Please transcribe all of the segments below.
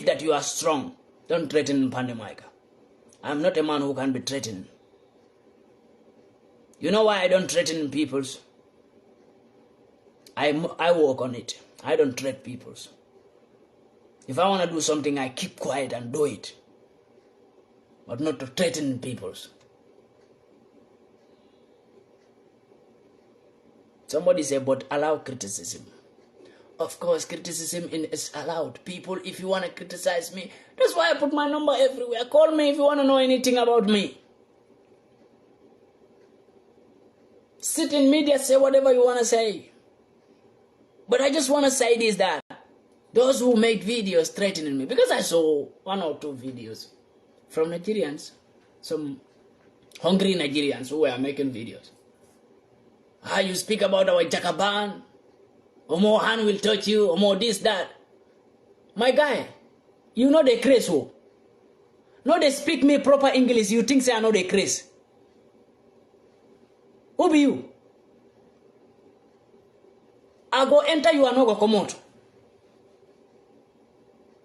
that you are strong, don't threaten Pandi Maica. I'm not a man who can be threatened. You know why I don't threaten peoples? I work on it. I don't threaten peoples. If I want to do something, I keep quiet and do it. But not to threaten peoples. Somebody said, but allow criticism. Of course, criticism is allowed. People, if you want to criticize me, that's why I put my number everywhere. Call me if you want to know anything about me. Sit in media, say whatever you want to say. But I just want to say this, that those who make videos threatening me, because I saw 1 or 2 videos from Nigerians, some hungry Nigerians who were making videos. You speak about our Jakaban, Omo hand will touch you, Omo this, that. My guy, you know the craze who? No, they speak me proper English, you think say I know the craze. Who be you? I go enter you and no go come out.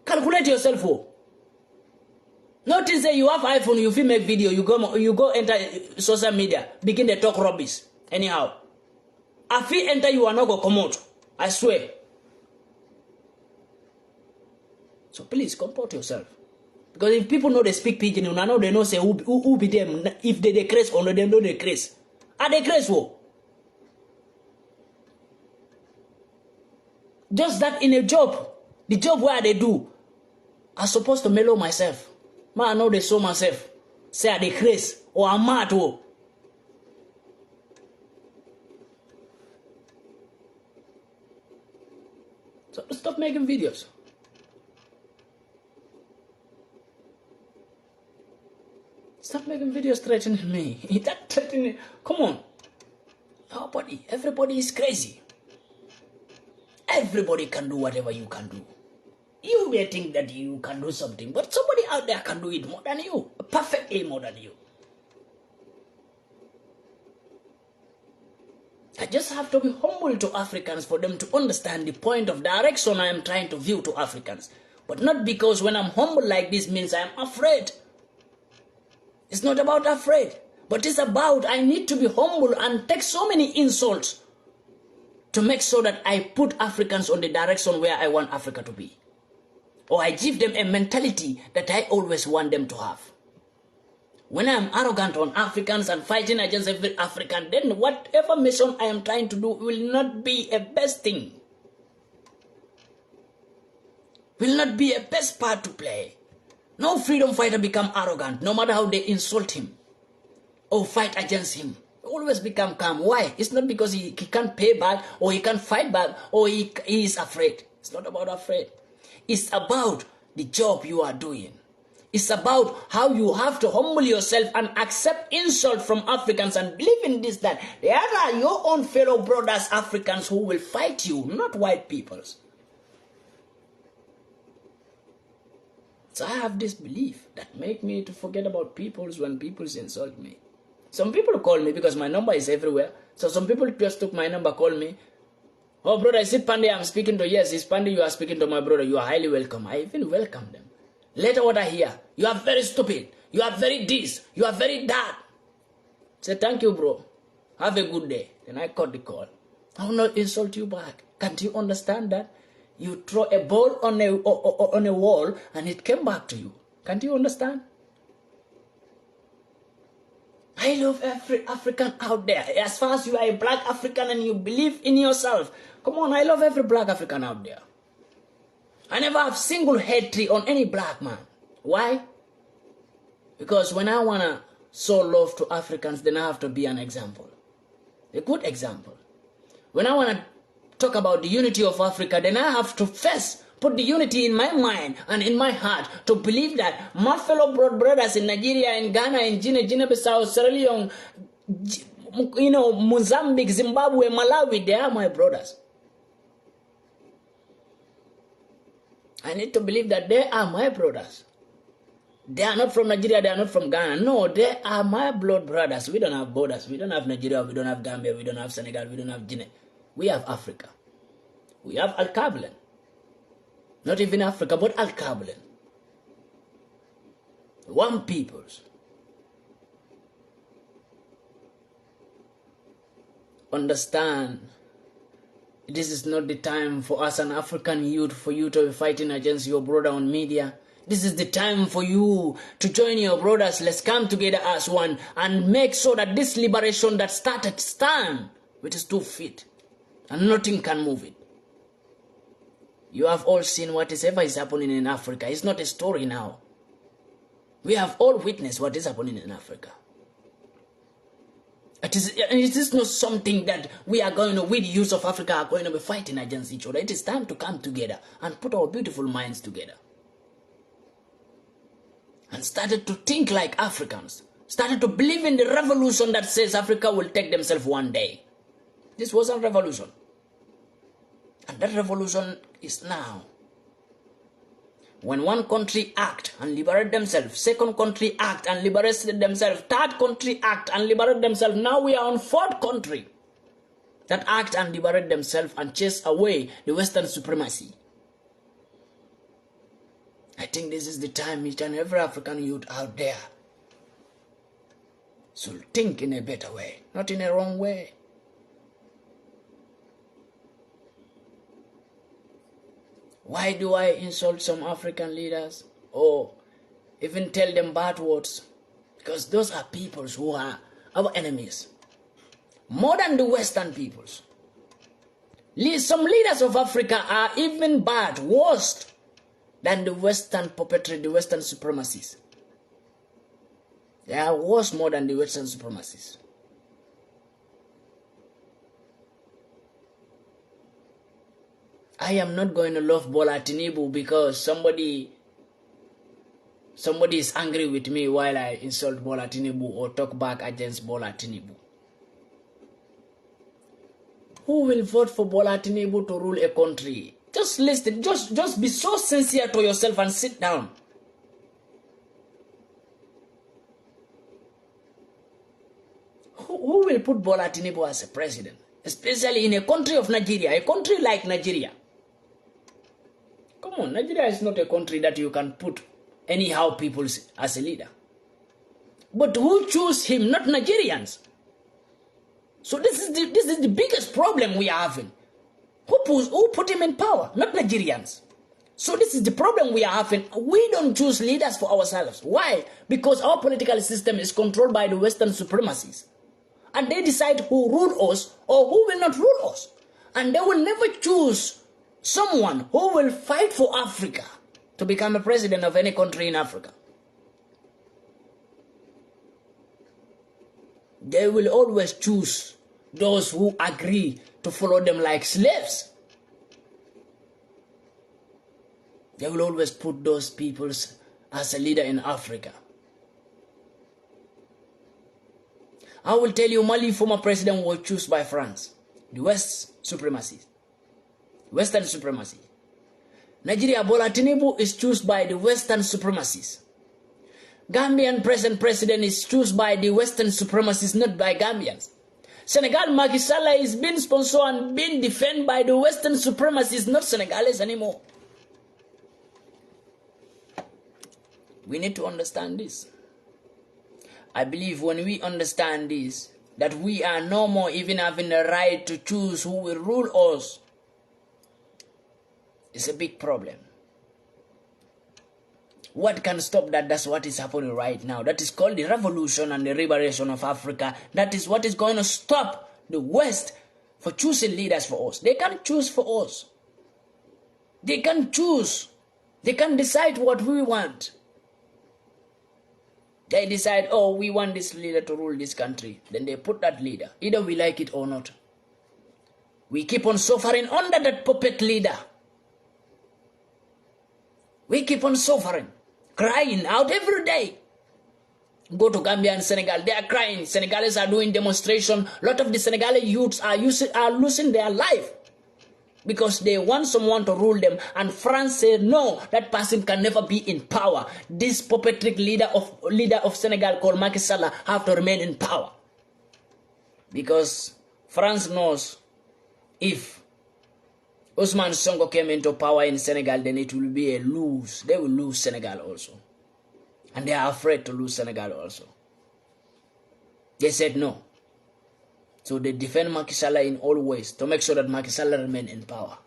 Calculate yourself who? Notice that you have iPhone, you feel make video, you go enter social media, begin to talk rubbish. Anyhow. I feel enter you and no go come out. I swear. So please comport yourself. Because if people know they speak pidgin, you know they know say who be them, if they craze or they know they craze. Are they craze who? Just that in a job, the job where they do, I'm supposed to mellow myself. Man, I know they saw myself. Say are they craze or I'm mad who? So stop making videos. Stop making videos threatening me. That threatening, come on. Nobody, everybody is crazy. Everybody can do whatever you can do. You may think that you can do something, but somebody out there can do it more than you. Perfectly more than you. I just have to be humble to Africans for them to understand the point of direction I am trying to view to Africans. But not because when I'm humble like this means I'm afraid. It's not about afraid. But it's about I need to be humble and take so many insults to make sure that I put Africans on the direction where I want Africa to be. Or I give them a mentality that I always want them to have. When I am arrogant on Africans and fighting against every African, then whatever mission I am trying to do will not be a best thing. Will not be a best part to play. No freedom fighter become arrogant, no matter how they insult him or fight against him. Always become calm. Why? It's not because he can't pay back or he can't fight back or he is afraid. It's not about afraid. It's about the job you are doing. It's about how you have to humble yourself and accept insult from Africans and believe in this, that there are your own fellow brothers, Africans, who will fight you, not white peoples. So I have this belief that make me to forget about peoples when peoples insult me. Some people call me because my number is everywhere. So some people just took my number, call me. Oh, brother, is it Pandi I'm speaking to? Yes, it's Pandi you are speaking to, my brother. You are highly welcome. I even welcome them. Later what I hear, you are very stupid. You are very this. You are very that. Say, thank you, bro. Have a good day. Then I cut the call. I will not insult you back. Can't you understand that? You throw a ball on a wall and it came back to you. Can't you understand? I love every African out there. As far as you are a black African and you believe in yourself. Come on, I love every black African out there. I never have single hatred on any black man. Why? Because when I want to show love to Africans, then I have to be an example. A good example. When I want to talk about the unity of Africa, then I have to first put the unity in my mind and in my heart to believe that my fellow brothers in Nigeria, in Ghana, in Guinea-Bissau, Sierra Leone, Mozambique, Zimbabwe, Malawi, they are my brothers. I need to believe that they are my brothers. They are not from Nigeria, they are not from Ghana. No, they are my blood brothers. We don't have borders. We don't have Nigeria, we don't have Gambia, we don't have Senegal, we don't have Guinea. We have Africa. We have Al-Kablan. Not even Africa, but Al-Kabylie. One peoples. Understand, this is not the time for us, an African youth, for you to be fighting against your brother on media. This is the time for you to join your brothers. Let's come together as one and make sure that this liberation that started stand with its 2 feet and nothing can move it. You have all seen whatever is happening in Africa. It's not a story now. We have all witnessed what is happening in Africa. It is not something that we are going to, we the youth of Africa are going to be fighting against each other. It is time to come together and put our beautiful minds together. And started to think like Africans. Started to believe in the revolution that says Africa will take themselves one day. This was a revolution. And that revolution is now. When one country act and liberate themselves, second country act and liberate themselves, third country act and liberate themselves, now we are on fourth country that act and liberate themselves and chase away the Western supremacy. I think this is the time each and every African youth out there should think in a better way, not in a wrong way. Why do I insult some African leaders or even tell them bad words? Because those are peoples who are our enemies. More than the Western peoples. Some leaders of Africa are even bad, worse than the Western puppetry, the Western supremacists. They are worse more than the Western supremacists. I am not going to love Bola Tinubu because somebody is angry with me while I insult Bola Tinubu or talk back against Bola Tinubu. Who will vote for Bola Tinubu to rule a country? Just listen, just be so sincere to yourself and sit down. Who will put Bola Tinubu as a president? Especially in a country of Nigeria, a country like Nigeria. Come on, Nigeria is not a country that you can put anyhow people as a leader. But who choose him? Not Nigerians. So this is the biggest problem we are having. Who put him in power? Not Nigerians. So this is the problem we are having. We don't choose leaders for ourselves. Why? Because our political system is controlled by the Western supremacists. And they decide who rule us or who will not rule us. And they will never choose someone who will fight for Africa to become a president of any country in Africa. They will always choose those who agree to follow them like slaves. They will always put those people as a leader in Africa. I will tell you, Mali former president was chosen by France, the West supremacy. Western supremacy. Nigeria, Bola Tinubu is chosen by the Western supremacists. Gambian present president is chosen by the Western supremacists, not by Gambians. Senegal, Macky Sall is being sponsored and being defended by the Western supremacists, not Senegalese anymore. We need to understand this. I believe when we understand this, that we are no more even having the right to choose who will rule us, it's a big problem. What can stop that? That's what is happening right now. That is called the revolution and the liberation of Africa. That is what is going to stop the West for choosing leaders for us. They can't choose for us. They can choose. They can decide what we want. They decide, oh, we want this leader to rule this country. Then they put that leader. Either we like it or not. We keep on suffering under that puppet leader. We keep on suffering, crying out every day. Go to Gambia and Senegal, they are crying. Senegalese are doing demonstration. A lot of the Senegalese youths are losing their life because they want someone to rule them. And France said, no, that person can never be in power. This puppetry leader of Senegal called Macky Sall have to remain in power. Because France knows if Usman Sonko came into power in Senegal, then it will be a lose. They will lose Senegal also. And they are afraid to lose Senegal also. They said no. So they defend Macky Sall in all ways to make sure that Macky Sall remain in power.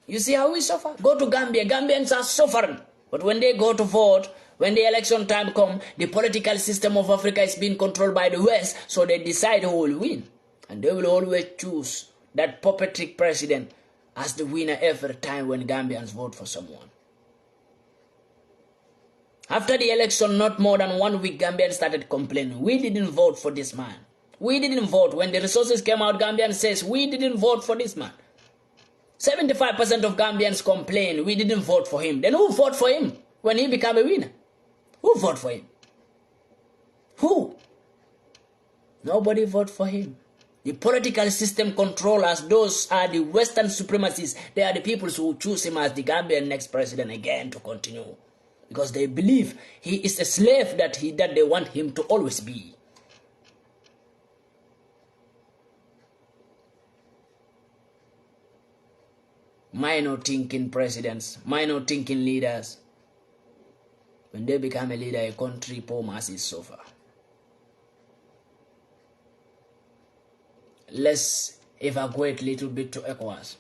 You see how we suffer? Go to Gambia. Gambians are suffering. But when they go to vote, when the election time comes, the political system of Africa is being controlled by the West, so they decide who will win. And they will always choose that puppet president as the winner every time when Gambians vote for someone. After the election, not more than 1 week, Gambians started complaining. We didn't vote for this man. We didn't vote. When the resources came out, Gambians says, we didn't vote for this man. 75% of Gambians complain, we didn't vote for him. Then who voted for him when he became a winner? Who voted for him? Who? Nobody voted for him. The political system controllers, those are the Western supremacists. They are the people who choose him as the Gambian next president again to continue. Because they believe he is a slave that they want him to always be. Minor thinking presidents, minor thinking leaders. When they become a leader, a country, poor masses suffer. Let's evacuate a little bit to ECOWAS.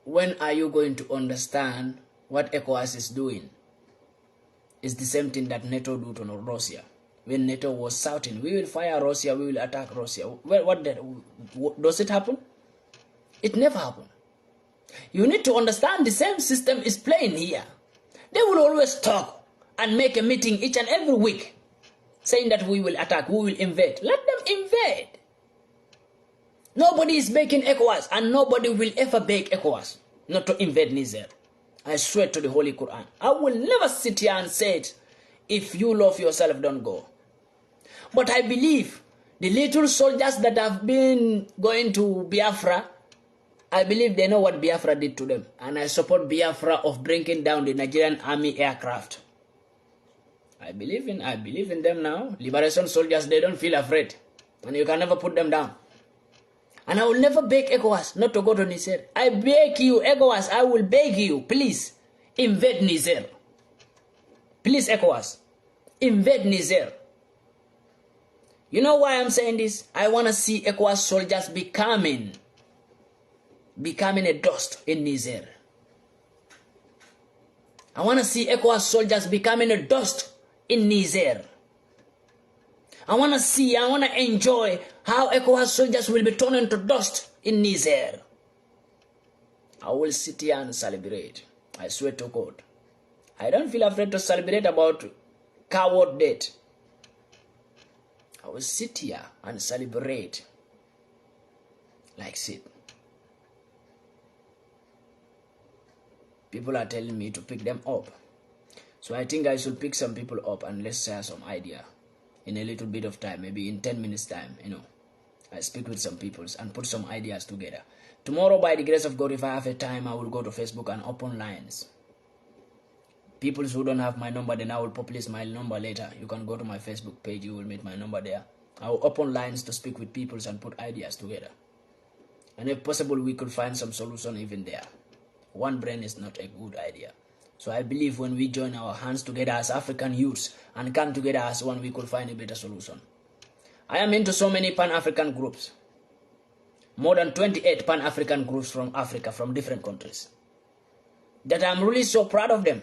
When are you going to understand what ECOWAS is doing? It's the same thing that NATO do to Russia. When NATO was shouting, we will fire Russia, we will attack Russia. Well, does it happen? It never happened. You need to understand the same system is playing here. They will always talk and make a meeting each and every week saying that we will attack, we will invade. Let them invade. Nobody is begging ECOWAS and nobody will ever beg ECOWAS not to invade Niger. I swear to the Holy Quran. I will never sit here and say it. If you love yourself, don't go. But I believe the little soldiers that have been going to Biafra, I believe they know what Biafra did to them. And I support Biafra of bringing down the Nigerian army aircraft. I believe in them now. Liberation soldiers, they don't feel afraid. And you can never put them down. And I will never beg ECOWAS not to go to Niger. I beg you, ECOWAS, I will beg you, please, invade Niger. Please, ECOWAS, invade Niger. You know why I'm saying this? I want to see ECOWAS soldiers becoming a dust in Niger. I want to see ECOWAS soldiers becoming a dust in Niger. I want to enjoy how ECOWAS soldiers will be turned into dust in Niger. I will sit here and celebrate. I swear to God. I don't feel afraid to celebrate about coward death. I will sit here and celebrate like Sid. People are telling me to pick them up. So I think I should pick some people up and let's share some idea. In a little bit of time, maybe in 10 minutes time, I speak with some people and put some ideas together. Tomorrow, by the grace of God, if I have a time, I will go to Facebook and open lines. People who don't have my number, then I will publish my number later. You can go to my Facebook page, you will meet my number there. I will open lines to speak with people and put ideas together. And if possible, we could find some solution even there. One brain is not a good idea. So I believe when we join our hands together as African youths and come together as one, we could find a better solution. I am into so many Pan-African groups. More than 28 Pan-African groups from Africa, from different countries. That I'm really so proud of them.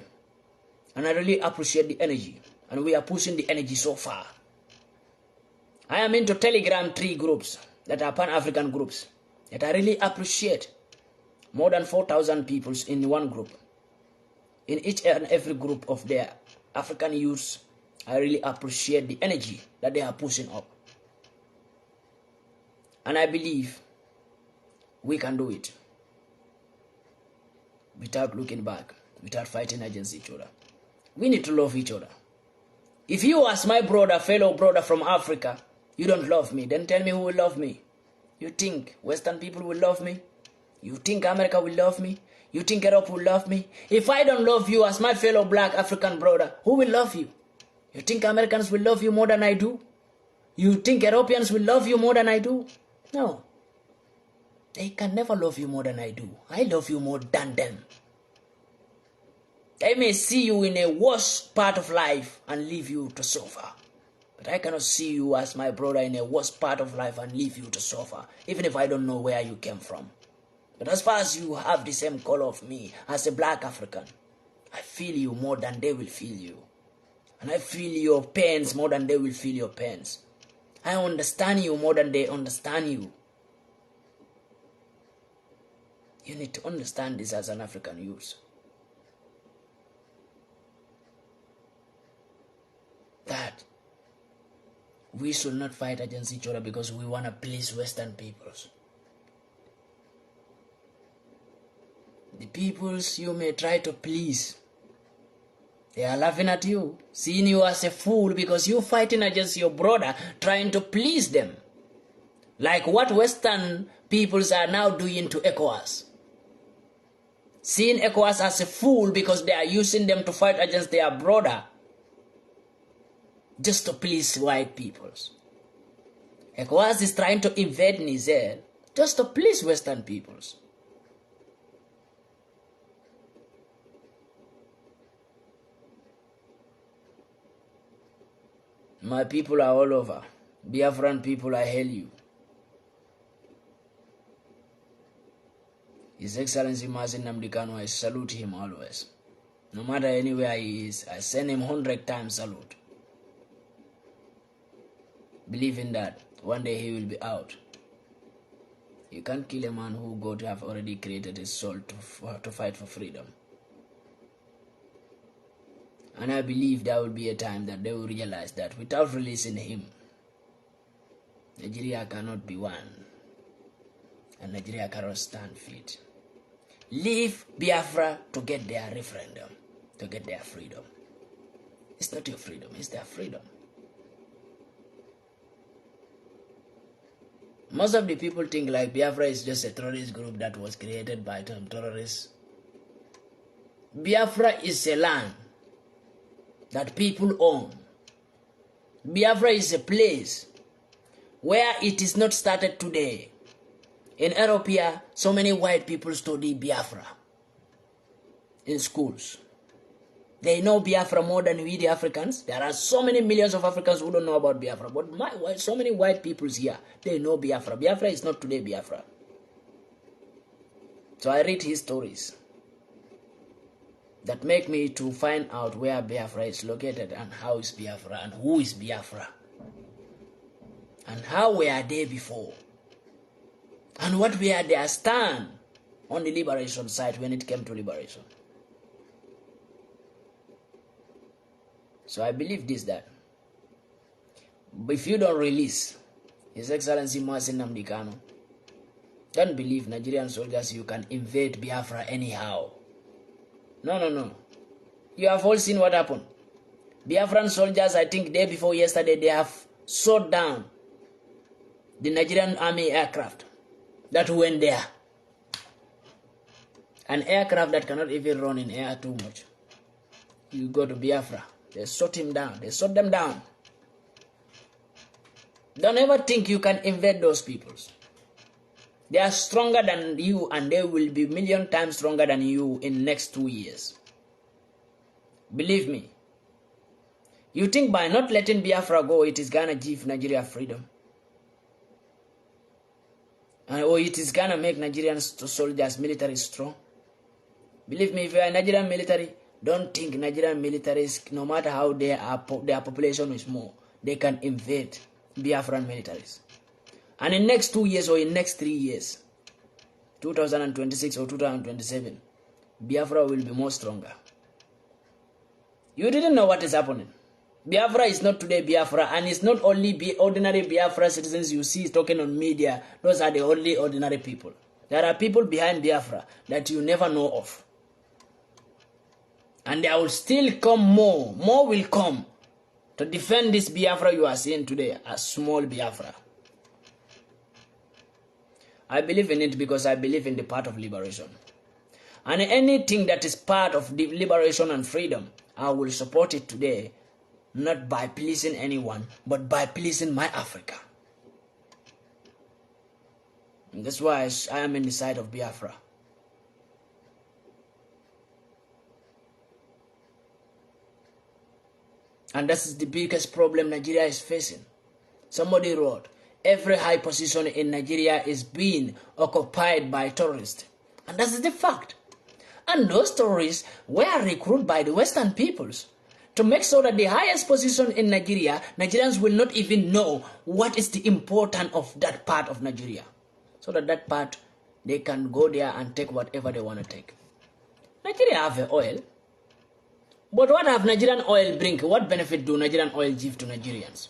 And I really appreciate the energy. And we are pushing the energy so far. I am into Telegram 3 groups that are Pan-African groups that I really appreciate. More than 4,000 people in one group. In each and every group of their African youths, I really appreciate the energy that they are pushing up. And I believe we can do it without looking back, without fighting against each other. We need to love each other. If you as my brother, fellow brother from Africa, you don't love me, then tell me who will love me. You think Western people will love me? You think America will love me? You think Europe will love me? If I don't love you as my fellow black African brother, who will love you? You think Americans will love you more than I do? You think Europeans will love you more than I do? No. They can never love you more than I do. I love you more than them. They may see you in a worse part of life and leave you to suffer. But I cannot see you as my brother in a worse part of life and leave you to suffer, even if I don't know where you came from. But as far as you have the same color of me as a black African, I feel you more than they will feel you. And I feel your pains more than they will feel your pains. I understand you more than they understand you. You need to understand this as an African youth. That we should not fight against each other because we want to please Western peoples. The peoples you may try to please, they are laughing at you, seeing you as a fool because you're fighting against your brother, trying to please them. Like what Western peoples are now doing to ECOWAS. Seeing ECOWAS as a fool because they are using them to fight against their brother just to please white peoples. ECOWAS is trying to invade Niger just to please Western peoples. My people are all over. Biafran people, I hail you. His Excellency Mazin Namdekano, I salute him always. No matter anywhere he is, I send him 100 times salute. Believe in that. One day he will be out. You can't kill a man who God have already created his soul to fight for freedom. And I believe there will be a time that they will realize that without releasing him, Nigeria cannot be one. And Nigeria cannot stand fit. Leave Biafra to get their referendum, to get their freedom. It's not your freedom, it's their freedom. Most of the people think like Biafra is just a terrorist group that was created by terrorists. Biafra is a land that people own. Biafra is a place where it is not started today. In Europe, so many white people study Biafra in schools. They know Biafra more than we the Africans. There are so many millions of Africans who don't know about Biafra. But so many white people here, they know Biafra. Biafra is not today Biafra. So I read his stories that make me to find out where Biafra is located and how is Biafra and who is Biafra. And how were they before. And what were their stand on the liberation side when it came to liberation. So I believe this, that if you don't release His Excellency Mazin Namdekano, don't believe Nigerian soldiers you can invade Biafra anyhow. No. You have all seen what happened. Biafran soldiers, I think day before yesterday, they have shot down the Nigerian army aircraft that went there. An aircraft that cannot even run in air too much. You go to Biafra, they shot him down. They shot them down. Don't ever think you can invade those peoples. They are stronger than you, and they will be 1,000,000 times stronger than you in next 2 years. Believe me. You think by not letting Biafra go, it is gonna give Nigeria freedom? Or it is gonna make Nigerian soldiers military strong? Believe me, if you are Nigerian military, don't think Nigerian militaries, no matter how their population is more, they can invade Biafran militaries. And in next 2 years or in next 3 years, 2026 or 2027, Biafra will be more stronger. You didn't know what is happening. Biafra is not today Biafra, and it's not only ordinary Biafra citizens you see talking on media. Those are the only ordinary people. There are people behind Biafra that you never know of. And there will still come more. More will come to defend this Biafra you are seeing today, a small Biafra. I believe in it because I believe in the part of liberation. And anything that is part of the liberation and freedom, I will support it today not by pleasing anyone, but by pleasing my Africa. And that's why I am in the side of Biafra. And that's the biggest problem Nigeria is facing. Somebody wrote, every high position in Nigeria is being occupied by terrorists. And that's the fact. And those terrorists were recruited by the Western peoples to make sure that the highest position in Nigeria, Nigerians will not even know what is the importance of that part of Nigeria. So that part, they can go there and take whatever they want to take. Nigeria have oil. But what have Nigerian oil bring? What benefit do Nigerian oil give to Nigerians?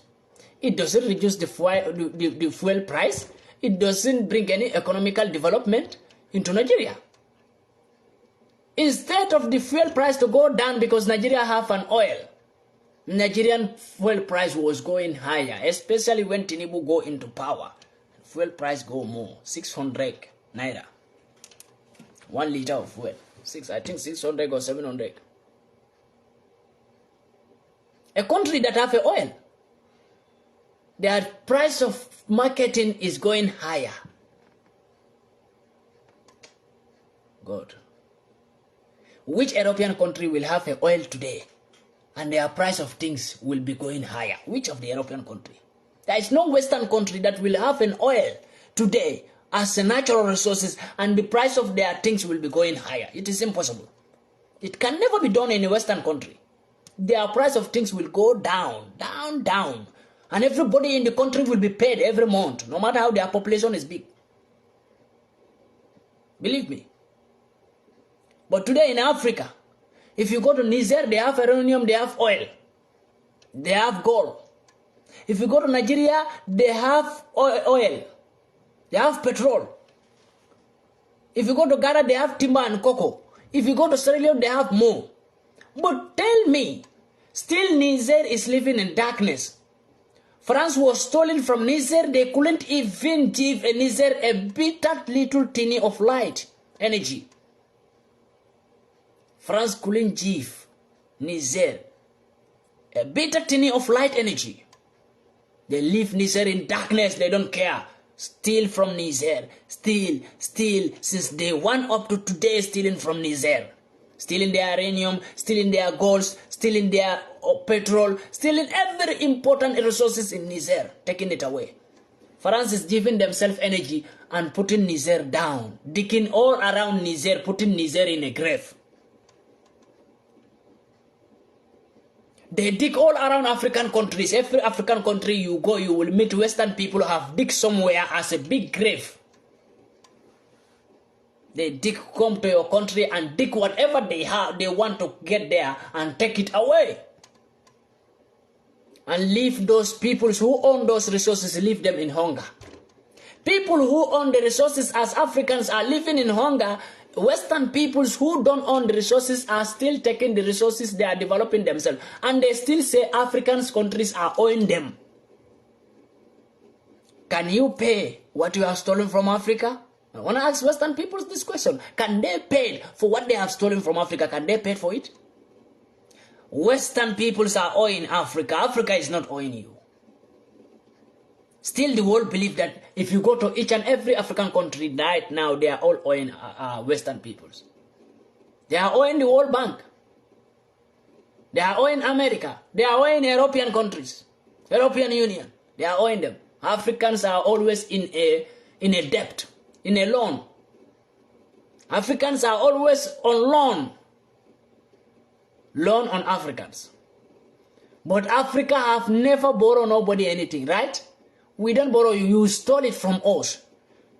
It doesn't reduce the fuel price. It doesn't bring any economical development into Nigeria. Instead of the fuel price to go down because Nigeria have an oil, Nigerian fuel price was going higher, especially when Tinubu go into power. Fuel price go more, 600 naira. 1 liter of fuel. I think 600 or 700. A country that have oil, their price of marketing is going higher. God. Which European country will have oil today and their price of things will be going higher? Which of the European country? There is no Western country that will have an oil today as a natural resources and the price of their things will be going higher. It is impossible. It can never be done in a Western country. Their price of things will go down, down, down. And everybody in the country will be paid every month, no matter how their population is big. Believe me. But today in Africa, if you go to Niger, they have uranium, they have oil. They have gold. If you go to Nigeria, they have oil. They have petrol. If you go to Ghana, they have timber and cocoa. If you go to Sierra Leone, they have more. But tell me, still Niger is living in darkness. France was stolen from Niger. They couldn't even give Niger a bit that little tiny of light, energy. France couldn't give Niger a bit that tiny of light energy. They leave Niger in darkness. They don't care. Steal from Niger. Steal. Since day one up to today, stealing from Niger. Stealing their uranium, stealing their gold, stealing their petrol, stealing every important resources in Niger, taking it away. France is giving themselves energy and putting Niger down, digging all around Niger, putting Niger in a grave. They dig all around African countries. Every African country you go, you will meet Western people who have dig somewhere as a big grave. They come to your country and dig whatever they have, they want to get there and take it away. And leave those people who own those resources, leave them in hunger. People who own the resources as Africans are living in hunger. Western peoples who don't own the resources are still taking the resources, they are developing themselves. And they still say African countries are owing them. Can you pay what you have stolen from Africa? I want to ask Western peoples this question. Can they pay for what they have stolen from Africa? Can they pay for it? Western peoples are owing Africa. Africa is not owing you. Still, the world believe that if you go to each and every African country right now, they are all owing Western peoples. They are owing the World Bank. They are owing America. They are owing European countries, European Union. They are owing them. Africans are always in a debt, in a loan. Africans are always on loan. Loan on Africans. But Africa have never borrowed nobody anything, right? We don't borrow you. You stole it from us.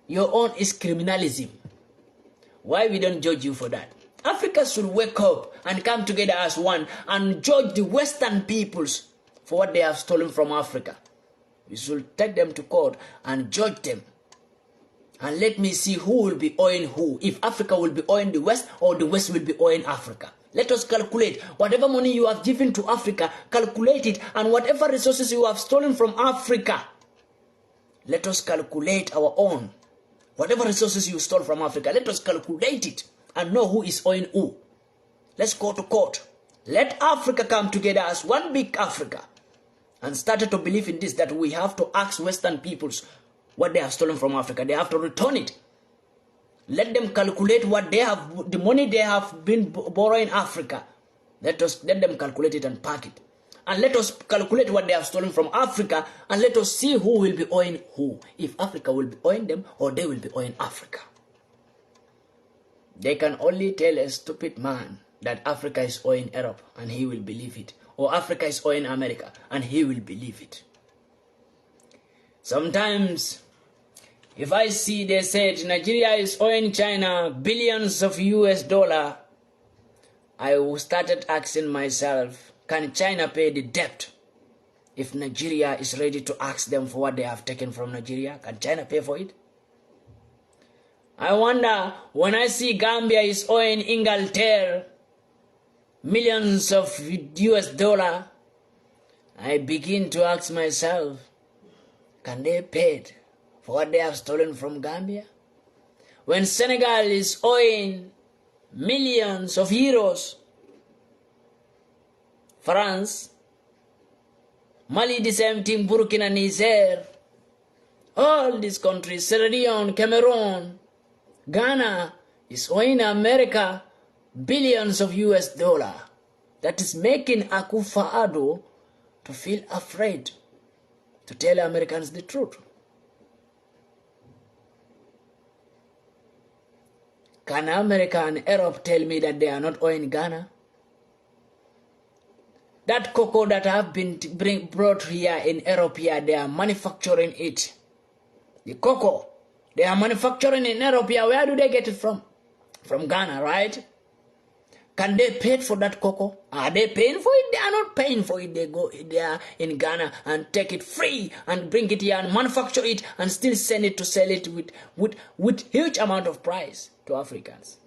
Your own is criminalism. Why we don't judge you for that? Africa should wake up and come together as one and judge the Western peoples for what they have stolen from Africa. We should take them to court and judge them. And let me see who will be owing who. If Africa will be owing the West or the West will be owing Africa. Let us calculate. Whatever money you have given to Africa, calculate it. And whatever resources you have stolen from Africa, let us calculate our own. Whatever resources you stole from Africa, let us calculate it and know who is owing who. Let's go to court Let Africa come together as one big Africa. And started to believe in this, that we have to ask Western peoples what they have stolen from Africa. They have to return it. Let them calculate what they have, the money they have been borrowing Africa. Let them calculate it and pack it. And let us calculate what they have stolen from Africa, and let us see who will be owing who. If Africa will be owing them, or they will be owing Africa. They can only tell a stupid man that Africa is owing Europe, and he will believe it. Or Africa is owing America, and he will believe it. Sometimes, if I see they said Nigeria is owing China billions of US dollar, I started asking myself, can China pay the debt? If Nigeria is ready to ask them for what they have taken from Nigeria, can China pay for it? I wonder, when I see Gambia is owing Inglaterra millions of US dollar, I begin to ask myself, can they pay it for what they have stolen from Gambia? When Senegal is owing millions of euros, France, Mali the same thing, Burkina, Niger, all these countries, Sierra Leone, Cameroon, Ghana is owing America billions of US dollar. That is making Akufo-Addo to feel afraid to tell Americans the truth. Can America and Europe tell me that they are not owing Ghana? That cocoa that have been brought here in Europe here, they are manufacturing it. The cocoa, they are manufacturing in Europe here. Where do they get it from? From Ghana, right? Can they pay for that cocoa? Are they paying for it? They are not paying for it. They go there in Ghana and take it free and bring it here and manufacture it and still send it to sell it with huge amount of price to Africans.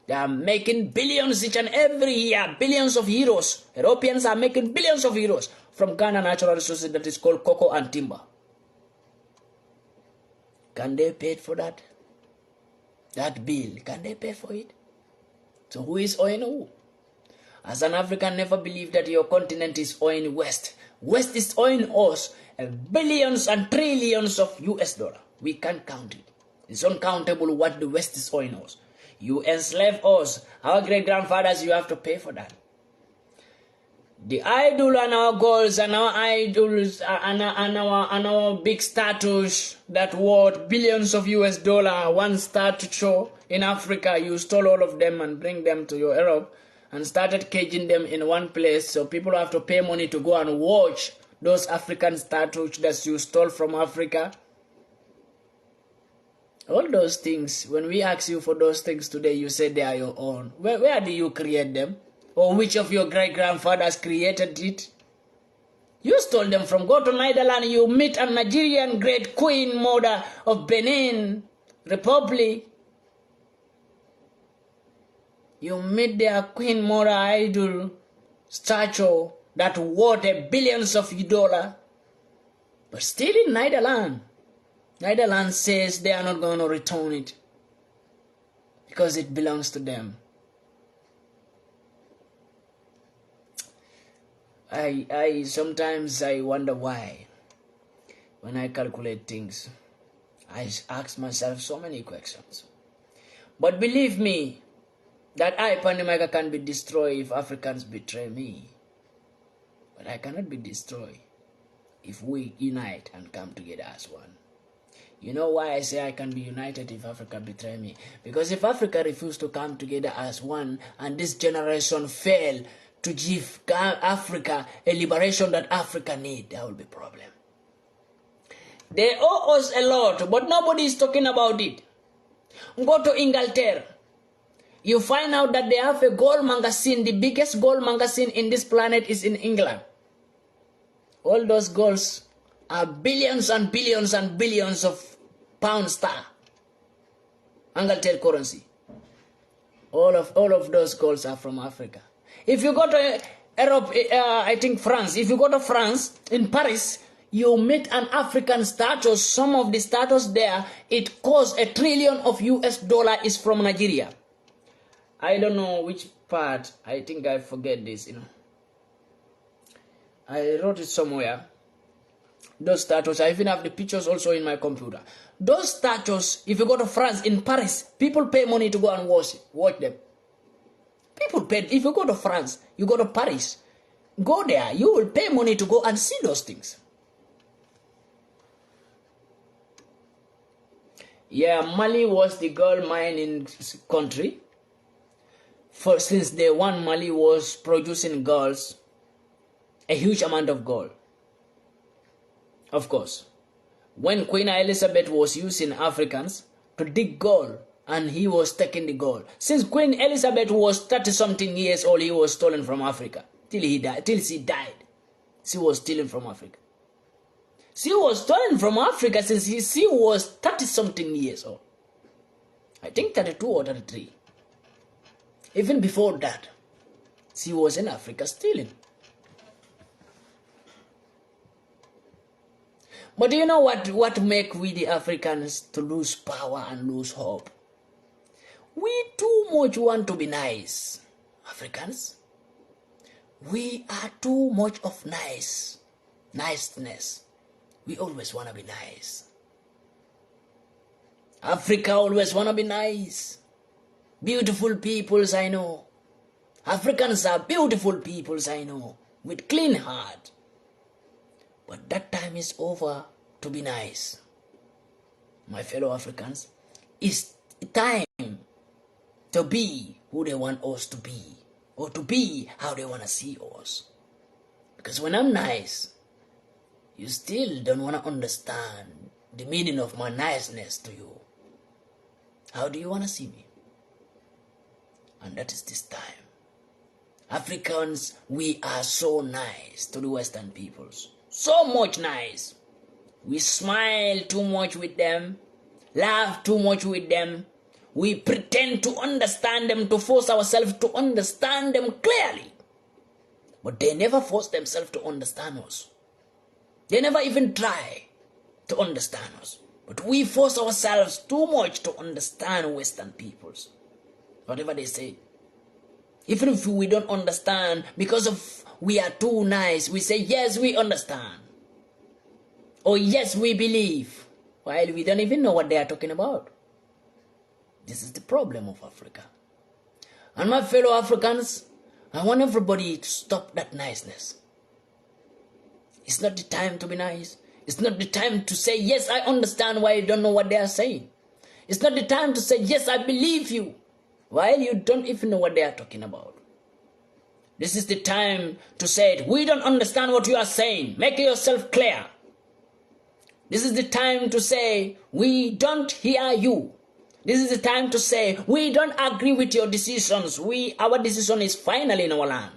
They are making billions each and every year, billions of euros. Europeans are making billions of euros from Ghana natural resources that is called cocoa and timber. Can they pay for that? That bill, can they pay for it? So who is owing who? As an African, never believe that your continent is owing West. West is owing us billions and trillions of US dollar. We can't count it. It's uncountable what the West is owing us. You enslave us. Our great-grandfathers, you have to pay for that. The idol and our goals and our idols and our big statues that worth billions of US dollar, one statue show in Africa, you stole all of them and bring them to your Europe and started caging them in one place, so people have to pay money to go and watch those African statues that you stole from Africa. All those things, when we ask you for those things today, you say they are your own. Where do you create them? Or which of your great-grandfathers created it? You stole them from. Go to Netherlands, you meet a Nigerian great queen mother of Benin Republic. You meet their queen mother idol statue that worth billions of dollars. But still in Netherlands. Netherlands says they are not going to return it because it belongs to them. Sometimes I wonder why. When I calculate things, I ask myself so many questions. But believe me, that I, Pandi Maica, can be destroyed if Africans betray me. But I cannot be destroyed if we unite and come together as one. You know why I say I can be united if Africa betray me? Because if Africa refused to come together as one and this generation fail to give Africa a liberation that Africa needs, there will be a problem. They owe us a lot, but nobody is talking about it. Go to Inglaterra. You find out that they have a gold magazine. The biggest gold magazine in this planet is in England. All those golds are billions and billions and billions of pound sterling. Angleterre currency. All of those golds are from Africa. If you go to Europe, I think France. If you go to France, in Paris, you meet an African statue. Some of the statues there, it costs $1 trillion of US dollar is from Nigeria. I don't know which part, I think I forget this, I wrote it somewhere. Those statues, I even have the pictures also in my computer. Those statues, if you go to France, in Paris, people pay money to go and watch them. People pay. If you go to France, you go to Paris, go there, you will pay money to go and see those things. Yeah, Mali was the gold mining country. Since day one, Mali was producing golds, a huge amount of gold. Of course, when Queen Elizabeth was using Africans to dig gold, and he was taking the gold. Since Queen Elizabeth was 30-something years old, he was stolen from Africa till she died. She was stealing from Africa. She was stolen from Africa since she was 30-something years old. I think 32 or 33. Even before that, she was in Africa stealing. But do you know what make we the Africans to lose power and lose hope? We too much want to be nice. Africans, we are too much of niceness. We always want to be nice. Africa always want to be nice. Beautiful peoples, I know. Africans are beautiful peoples, I know, with clean heart. But that time is over to be nice. My fellow Africans, it's time to be who they want us to be, or to be how they want to see us. Because when I'm nice, you still don't want to understand the meaning of my niceness to you. How do you want to see me? And that is this time. Africans, we are so nice to the Western peoples. So much nice. We smile too much with them, laugh too much with them. We pretend to understand them, to force ourselves to understand them clearly. But they never force themselves to understand us. They never even try to understand us. But we force ourselves too much to understand Western peoples. Whatever they say. Even if we don't understand, because of we are too nice, we say, yes, we understand. Or yes, we believe. While we don't even know what they are talking about. This is the problem of Africa. And my fellow Africans, I want everybody to stop that niceness. It's not the time to be nice. It's not the time to say, yes, I understand why you don't know what they are saying. It's not the time to say, yes, I believe you, while you don't even know what they are talking about. This is the time to say, we don't understand what you are saying. Make yourself clear. This is the time to say, we don't hear you. This is the time to say, we don't agree with your decisions. Our decision is final in our land.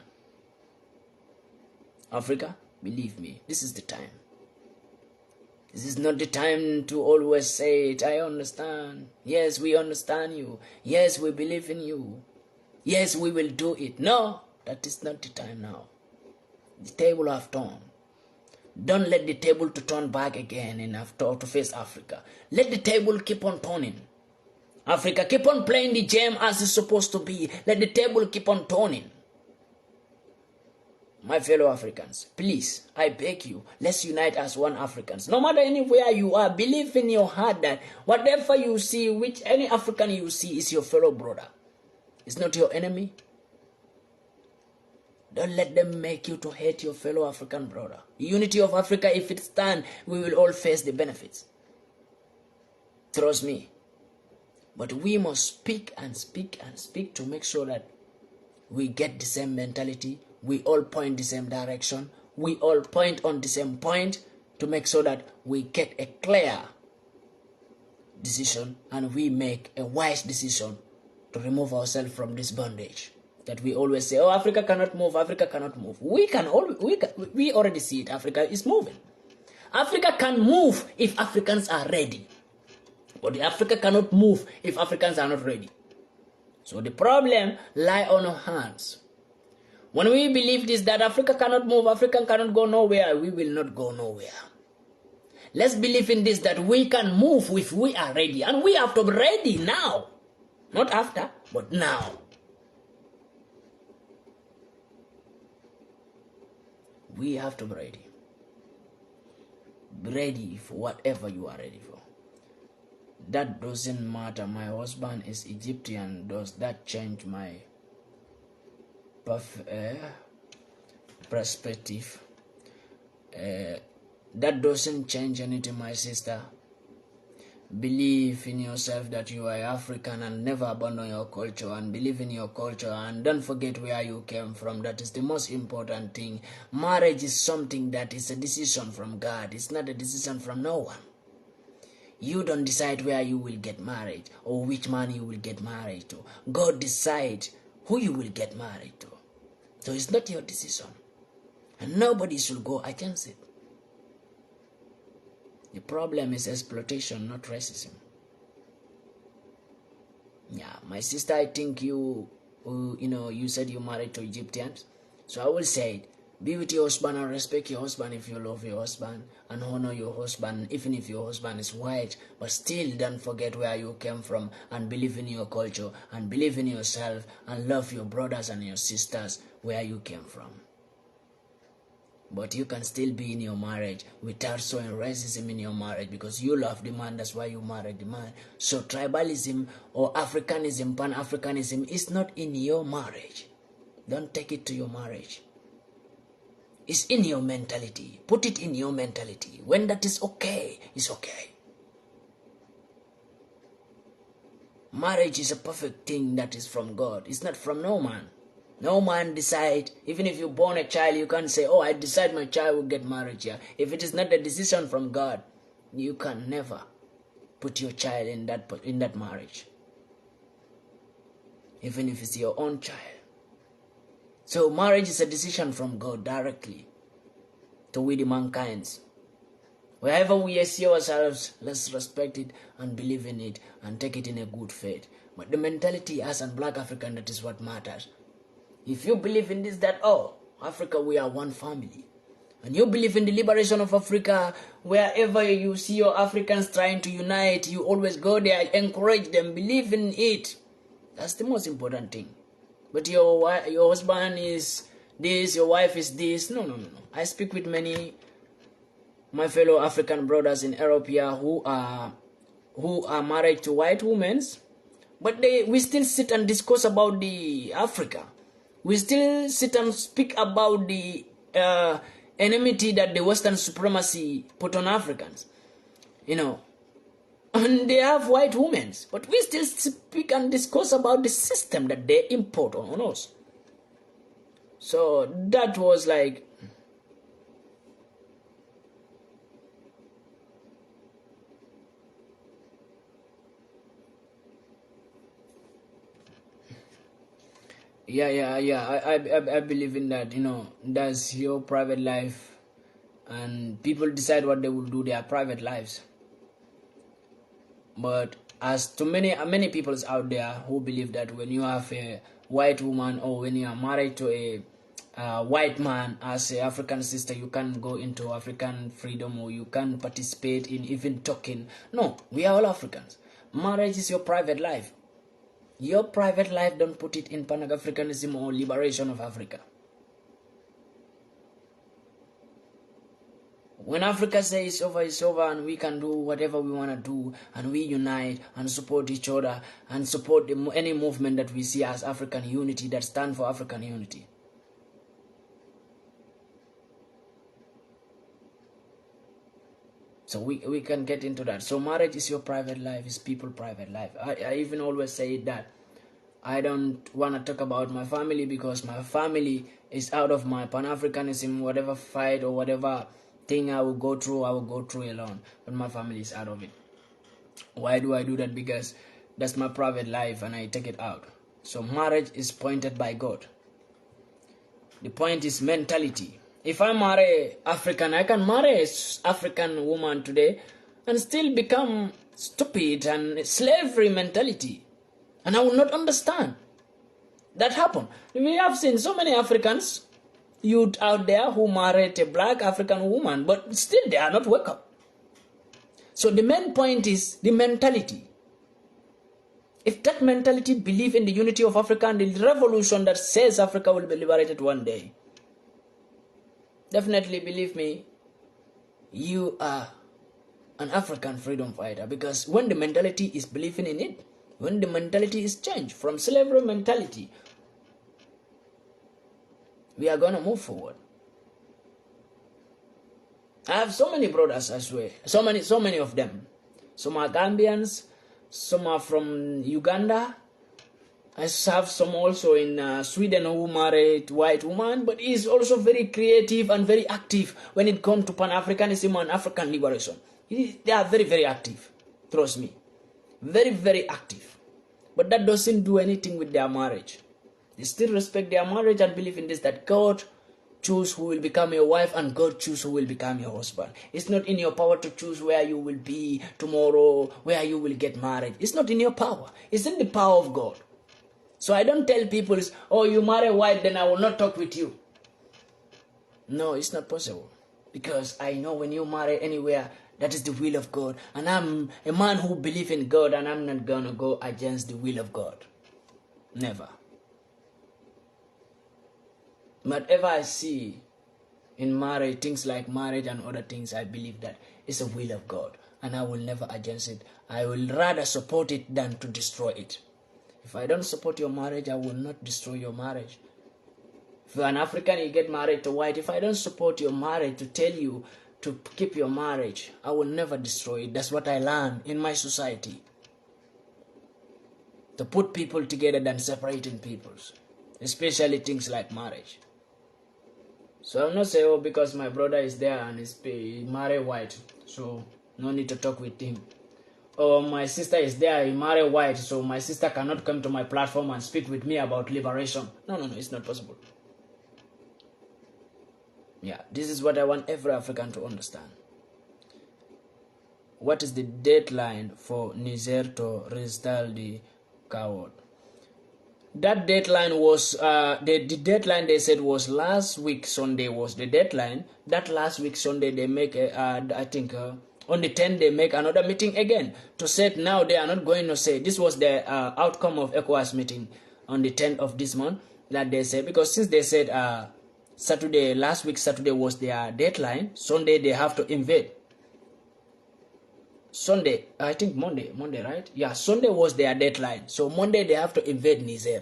Africa, believe me, this is the time. This is not the time to always say it, I understand. Yes, we understand you. Yes, we believe in you. Yes, we will do it. No, that is not the time now. The table have turned. Don't let the table to turn back again and to face Africa. Let the table keep on turning. Africa, keep on playing the game as it's supposed to be. Let the table keep on turning. My fellow Africans, please, I beg you, let's unite as one Africans. No matter anywhere you are, believe in your heart that whatever you see, which any African you see is your fellow brother. It's not your enemy. Don't let them make you to hate your fellow African brother. The unity of Africa, if it stands, we will all face the benefits. Trust me. But we must speak and speak and speak to make sure that we get the same mentality. We all point the same direction. We all point on the same point to make sure that we get a clear decision and we make a wise decision to remove ourselves from this bondage. That we always say, oh, Africa cannot move, Africa cannot move. We already see it. Africa is moving. Africa can move if Africans are ready. But Africa cannot move if Africans are not ready. So the problem lies on our hands. When we believe this, that Africa cannot move, Africa cannot go nowhere, we will not go nowhere. Let's believe in this, that we can move if we are ready. And we have to be ready now. Not after, but now. We have to be ready. Be ready for whatever you are ready for. That doesn't matter. My husband is Egyptian. Does that change my perspective? That doesn't change anything, my sister. Believe in yourself that you are African and never abandon your culture, and believe in your culture and don't forget where you came from. That is the most important thing. Marriage is something that is a decision from God. It's not a decision from no one. You don't decide where you will get married or which man you will get married to. God decides who you will get married to. So it's not your decision. And nobody should go against it. The problem is exploitation, not racism. Yeah, my sister, I think you said you married to Egyptians. So I will say, be with your husband and respect your husband if you love your husband, and honor your husband even if your husband is white. But still don't forget where you came from, and believe in your culture, and believe in yourself, and love your brothers and your sisters where you came from. But you can still be in your marriage without showing racism in your marriage, because you love the man, that's why you married the man. So tribalism or Africanism, Pan-Africanism is not in your marriage. Don't take it to your marriage. It's in your mentality. Put it in your mentality. When that is okay, it's okay. Marriage is a perfect thing that is from God. It's not from no man. No man decide. Even if you born a child, you can't say, oh, I decide my child will get married here. If it is not a decision from God, you can never put your child in that marriage. Even if it's your own child. So marriage is a decision from God directly to we the mankind. Wherever we see ourselves, let's respect it and believe in it and take it in a good faith. But the mentality as a black African, that is what matters. If you believe in this, that, oh, Africa, we are one family. And you believe in the liberation of Africa, wherever you see your Africans trying to unite, you always go there, encourage them, believe in it. That's the most important thing. But your husband is this, your wife is this. No. I speak with many my fellow African brothers in Europe here who are married to white women, but we still sit and discuss about the Africa. We still sit and speak about the enmity that the Western supremacy put on Africans. And they have white women, but we still speak and discuss about the system that they import on us. So that was like, I believe in that. That's your private life, and people decide what they will do their private lives. But as to many people out there who believe that when you have a white woman or when you are married to a white man as an African sister, you can go into African freedom or you can participate in even talking. No, we are all Africans. Marriage is your private life. Your private life, don't put it in Pan-Africanism or liberation of Africa. When Africa says it's over and we can do whatever we want to do and we unite and support each other and support any movement that we see as African unity, that stand for African unity. So we can get into that. So marriage is your private life, is people's private life. I even always say that I don't want to talk about my family because my family is out of my Pan-Africanism, whatever fight or whatever thing I will go through alone. But my family is out of it. Why do I do that? Because that's my private life and I take it out. So marriage is pointed by God. The point is mentality. If I marry African, I can marry an African woman today and still become stupid and slavery mentality. And I will not understand. That happened. We have seen so many Africans, youth out there who married a black African woman, but still they are not welcome. So the main point is the mentality. If that mentality believe in the unity of Africa and the revolution that says Africa will be liberated one day, definitely believe me, you are an African freedom fighter, because when the mentality is believing in it, when the mentality is changed from slavery mentality, we are going to move forward. I have so many brothers, I swear, so many of them. Some are Gambians, some are from Uganda. I have some also in Sweden who married white woman, but he's also very creative and very active when it comes to Pan-Africanism and African liberation. They are very, very active, trust me. Very, very active. But that doesn't do anything with their marriage. They still respect their marriage and believe in this, that God choose who will become your wife and God choose who will become your husband. It's not in your power to choose where you will be tomorrow, where you will get married. It's not in your power. It's in the power of God. So I don't tell people, oh, you marry white, then I will not talk with you. No, it's not possible. Because I know when you marry anywhere, that is the will of God. And I'm a man who believes in God, and I'm not going to go against the will of God. Never. Whatever I see in marriage, things like marriage and other things, I believe that it's a will of God. And I will never against it. I will rather support it than to destroy it. If I don't support your marriage, I will not destroy your marriage. If you're an African, you get married to white. If I don't support your marriage to tell you to keep your marriage, I will never destroy it. That's what I learned in my society. To put people together than separating peoples. Especially things like marriage. So I'm not saying, oh, because my brother is there and he's married white, so no need to talk with him. Or my sister is there, he married white, so my sister cannot come to my platform and speak with me about liberation. No, it's not possible. Yeah, this is what I want every African to understand. What is the deadline for Niger to restyle the coward? That deadline was, the deadline they said was last week Sunday was the deadline. That last week Sunday they make, I think, on the 10th they make another meeting again. To say now they are not going to say, this was the outcome of ECOWAS meeting on the 10th of this month that they said, because since they said Saturday, last week Saturday was their deadline, Sunday they have to invade. Sunday, I think Monday, right? Yeah, Sunday was their deadline. So Monday they have to invade Niger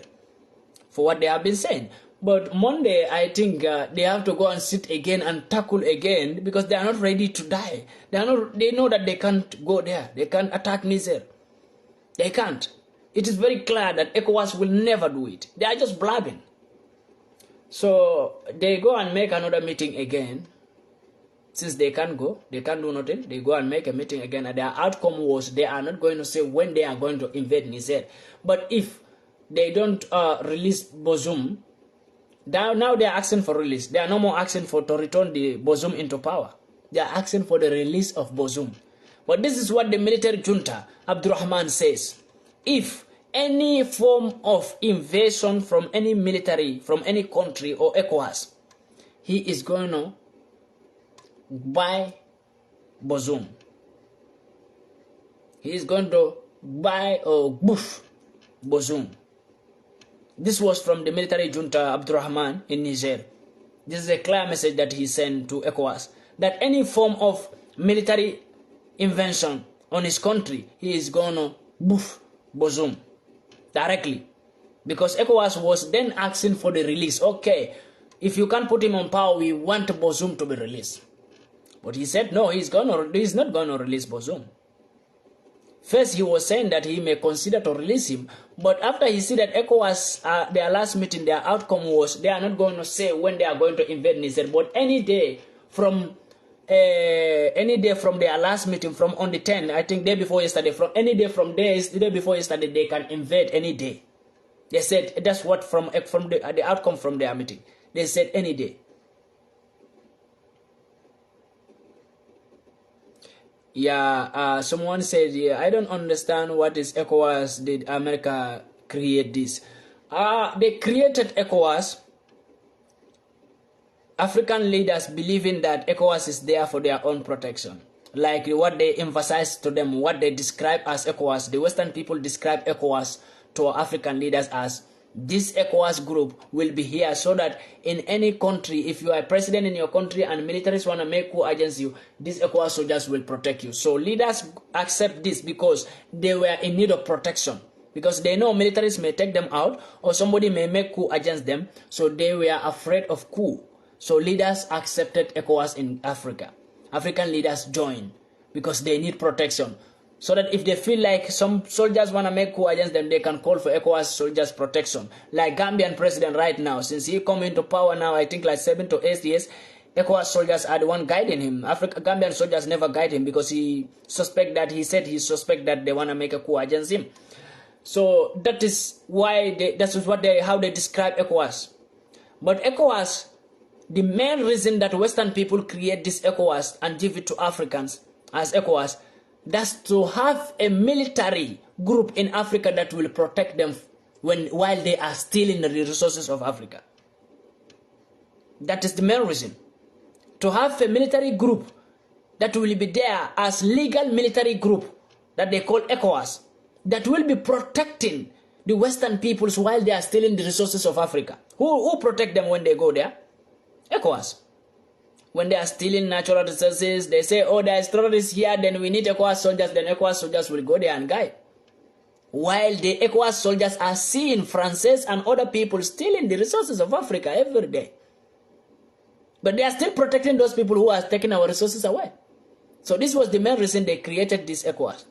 for what they have been saying. But Monday, I think they have to go and sit again and tackle again because they are not ready to die. They know that they can't go there. They can't attack Niger. They can't. It is very clear that ECOWAS will never do it. They are just blabbing. So they go and make another meeting again. Since they can't go, they can't do nothing, they go and make a meeting again, and their outcome was they are not going to say when they are going to invade Niger. But if they don't release Bazoum, now they are asking for release. They are no more asking for to return the Bazoum into power. They are asking for the release of Bazoum. But this is what the military junta, Abdurrahman, says. If any form of invasion from any military, from any country or ECOWAS, he is going to buy Bazoum. He is going to buy or boof Bazoum. This was from the military junta Abdurrahman in Niger. This is a clear message that he sent to ECOWAS, that any form of military invention on his country, he is going to boof Bazoum directly. Because ECOWAS was then asking for the release. Okay, if you can't put him on power, we want Bazoum to be released. But he said no, he's not going to release Bazoum. First, he was saying that he may consider to release him, but after he see that ECOWAS, their last meeting, their outcome was they are not going to say when they are going to invade Niger, but any day from their last meeting, from on the 10th, I think day before yesterday, from any day from the day before yesterday, they can invade any day. They said that's what from the outcome from their meeting. They said any day. Yeah, someone said, yeah, I don't understand what is ECOWAS. Did America create this? They created ECOWAS. African leaders believing that ECOWAS is there for their own protection. Like what they emphasize to them, what they describe as ECOWAS. The Western people describe ECOWAS to African leaders as This ECOWAS group will be here so that in any country, if you are president in your country and militaries want to make coup against you, these ECOWAS soldiers will protect you. So leaders accept this because they were in need of protection. Because they know militaries may take them out or somebody may make coup against them. So they were afraid of coup. So leaders accepted ECOWAS in Africa. African leaders joined because they need protection. So that if they feel like some soldiers want to make coup against them, they can call for ECOWAS soldiers protection. Like Gambian president right now, since he come into power now, I think like 7 to 8 years, ECOWAS soldiers are the one guiding him. Gambian soldiers never guide him because he suspect that they want to make a coup against him. So that is why how they describe ECOWAS. But ECOWAS, the main reason that Western people create this ECOWAS and give it to Africans as ECOWAS, that's to have a military group in Africa that will protect them while they are stealing the resources of Africa. That is the main reason. To have a military group that will be there as legal military group that they call ECOWAS, that will be protecting the Western peoples while they are stealing the resources of Africa. Who protect them when they go there? ECOWAS. When they are stealing natural resources, they say, oh, there is terrorists here, then we need ECOWAS soldiers, then ECOWAS soldiers will go there and guide. While the ECOWAS soldiers are seeing Francis and other people stealing the resources of Africa every day. But they are still protecting those people who are taking our resources away. So this was the main reason they created this ECOWAS.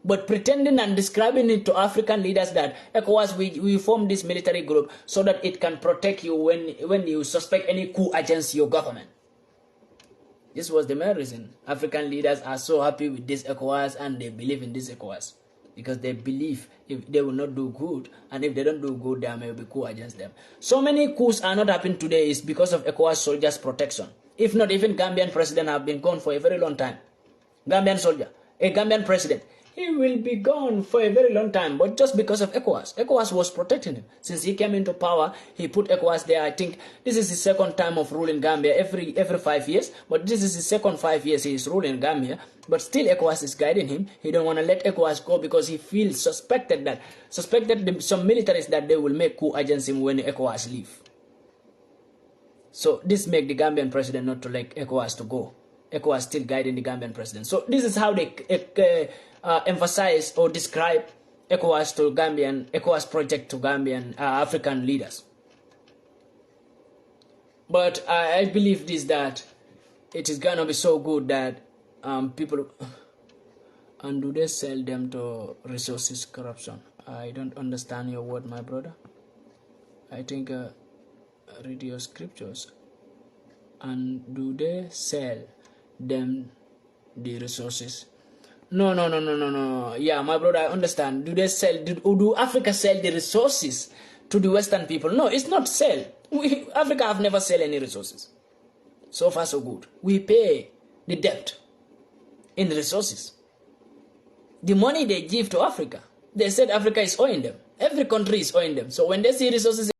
But pretending and describing it to African leaders that ECOWAS, we form this military group so that it can protect you when you suspect any coup against your government. This was the main reason. African leaders are so happy with this ECOWAS and they believe in this ECOWAS. Because they believe if they will not do good, and if they don't do good, there may be coup against them. So many coups are not happening today is because of ECOWAS soldiers' protection. If not, even Gambian president have been gone for a very long time. Gambian soldier, a Gambian president, he will be gone for a very long time, but just because of ECOWAS. ECOWAS was protecting him. Since he came into power, he put ECOWAS there. I think this is his second time of ruling Gambia every 5 years, but this is his second 5 years he is ruling Gambia. But still ECOWAS is guiding him. He don't want to let ECOWAS go because he feels suspected some militaries that they will make coup against him when ECOWAS leave. So this make the Gambian president not to let ECOWAS to go. ECOWAS still guiding the Gambian president. So this is how they emphasize or describe ECOWAS project to Gambian African leaders. But I believe this, that it is gonna be so good that people, and do they sell them to resources corruption? I don't understand your word, my brother. I think read your scriptures. And do they sell them the resources? No. Yeah, my brother, I understand. Do they sell? Do Africa sell the resources to the Western people? No, it's not sell. Africa have never sell any resources. So far, so good. We pay the debt in resources. The money they give to Africa, they said Africa is owing them. Every country is owing them. So when they see resources